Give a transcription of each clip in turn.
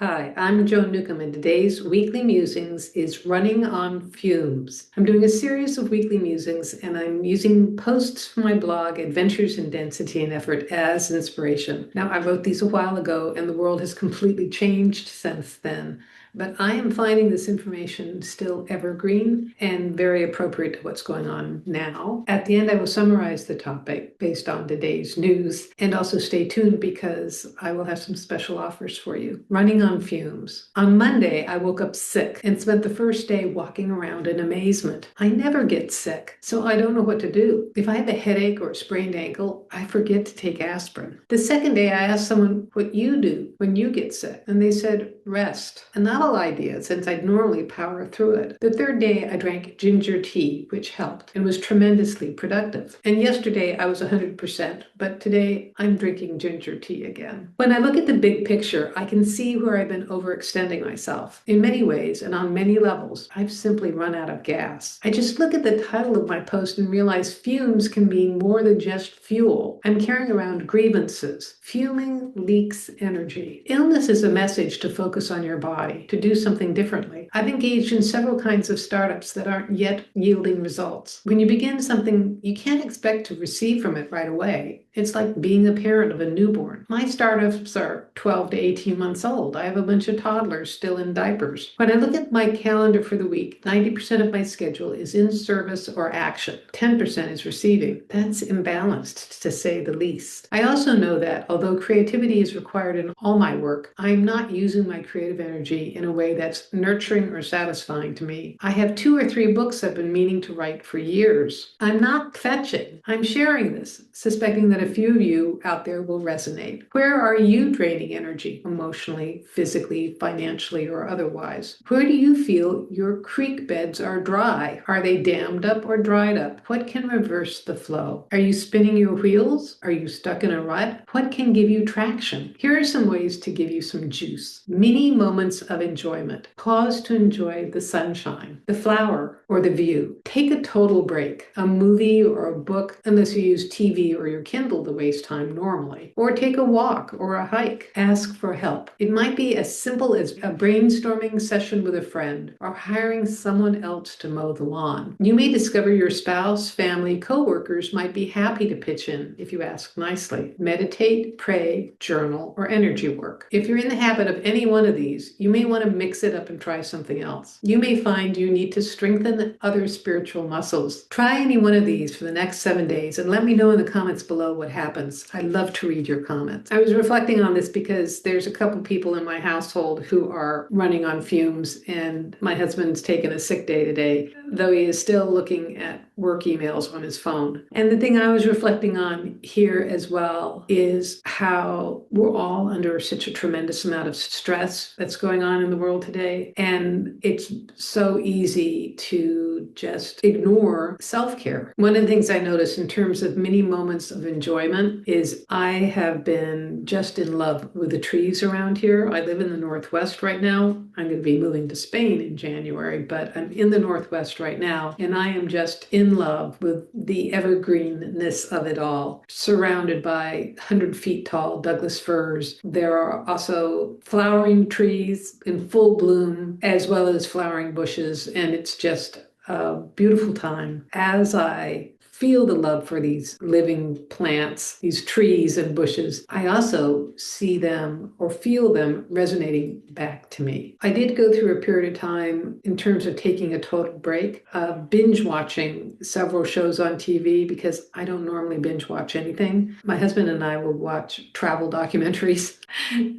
Hi, I'm Joan Newcomb, and today's weekly musings is running on fumes. I'm doing a series of weekly musings, and I'm using posts from my blog, Adventures in Density and Effort, as inspiration. Now, I wrote these a while ago, and the world has completely changed since then. But I am finding this information still evergreen and very appropriate to what's going on now. At the end, I will summarize the topic based on today's news, and also stay tuned because I will have some special offers for you. Running on fumes. On Monday, I woke up sick and spent the first day walking around in amazement. I never get sick, so I don't know what to do. If I have a headache or a sprained ankle, I forget to take aspirin. The second day, I asked someone what you do when you get sick, and they said rest. A novel idea, since I'd normally power through it. The third day, I drank ginger tea, which helped and was tremendously productive. And yesterday, I was 100%, but today, I'm drinking ginger tea again. When I look at the big picture, I can see where I've been overextending myself. In many ways and on many levels, I've simply run out of gas. I just look at the title of my post and realize fumes can mean more than just fuel. I'm carrying around grievances. Fuming leaks energy. Illness is a message to focus on your body, to do something differently. I've engaged in several kinds of startups that aren't yet yielding results. When you begin something, you can't expect to receive from it right away. It's like being a parent of a newborn. My startups are 12 to 18 months old. I have a bunch of toddlers still in diapers. When I look at my calendar for the week, 90% of my schedule is in service or action. 10% is receiving. That's imbalanced, to say the least. I also know that although creativity is required in all my work, I'm not using my creative energy in a way that's nurturing or satisfying to me. I have 2 or 3 books I've been meaning to write for years. I'm not fetching. I'm sharing this, suspecting that a few of you out there will resonate. Where are you draining energy emotionally, physically, financially, or otherwise? Where do you feel your creek beds are dry? Are they dammed up or dried up? What can reverse the flow? Are you spinning your wheels? Are you stuck in a rut? What can give you traction? Here are some ways to give you some juice. Mini moments of enjoyment. Pause to enjoy the sunshine, the flower, or the view. Take a total break, a movie or a book, unless you use TV or your Kindle to waste time normally. Or take a walk or a hike. Ask for help. It might be as simple as a brainstorming session with a friend or hiring someone else to mow the lawn. You may discover your spouse, family, coworkers might be happy to pitch in if you ask nicely. Meditate, pray, journal, or energy work. If you're in the habit of any one of these, you may want to mix it up and try something else. You may find you need to strengthen other spiritual muscles. Try any one of these for the next 7 days and let me know in the comments below what happens. I'd love to read your comments. I was reflecting on this because there's a couple people in my household who are running on fumes, and my husband's taken a sick day today, though he is still looking at work emails on his phone. And the thing I was reflecting on here as well is how we're all under such a tremendous amount of stress that's going on in the world today. And it's so easy to just ignore self-care. One of the things I notice in terms of many moments of enjoyment is I have been just in love with the trees around here. I live in the Northwest right now. I'm going to be moving to Spain in January, but I'm in the Northwest right now, and I am just in love with the evergreenness of it all, surrounded by 100 feet tall Douglas firs. There are also flowering trees in full bloom, as well as flowering bushes, and it's just a beautiful time as I feel the love for these living plants, these trees and bushes. I also see them or feel them resonating back to me. I did go through a period of time in terms of taking a total break, binge watching several shows on TV because I don't normally binge watch anything. My husband and I will watch travel documentaries.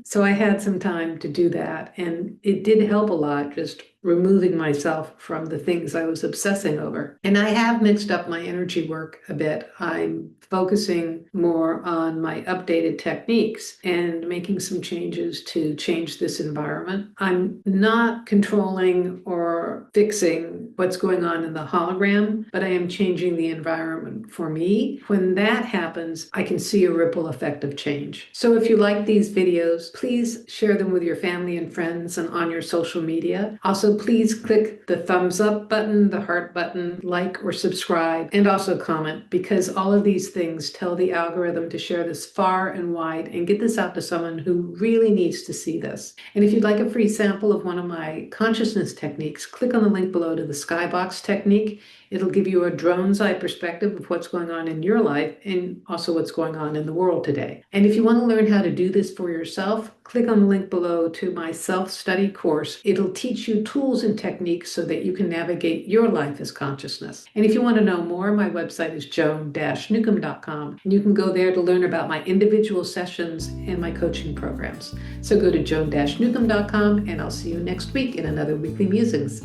So I had some time to do that, and it did help a lot, just removing myself from the things I was obsessing over. And I have mixed up my energy work a bit. I'm focusing more on my updated techniques and making some changes to change this environment. I'm not controlling or fixing what's going on in the hologram, but I am changing the environment for me. When that happens, I can see a ripple effect of change. So if you like these videos, please share them with your family and friends and on your social media. Also, Also, please click the thumbs up button, the heart button, like or subscribe, and also comment, because all of these things tell the algorithm to share this far and wide and get this out to someone who really needs to see this. And if you'd like a free sample of one of my consciousness techniques, click on the link below to the skybox technique. It'll give you a drone's eye perspective of what's going on in your life and also what's going on in the world today. And if you want to learn how to do this for yourself, click on the link below to my self-study course. It'll teach you tools and techniques so that you can navigate your life as consciousness. And if you want to know more, my website is joan-newcomb.com, and you can go there to learn about my individual sessions and my coaching programs. So go to joan-newcomb.com, and I'll see you next week in another Weekly Musings.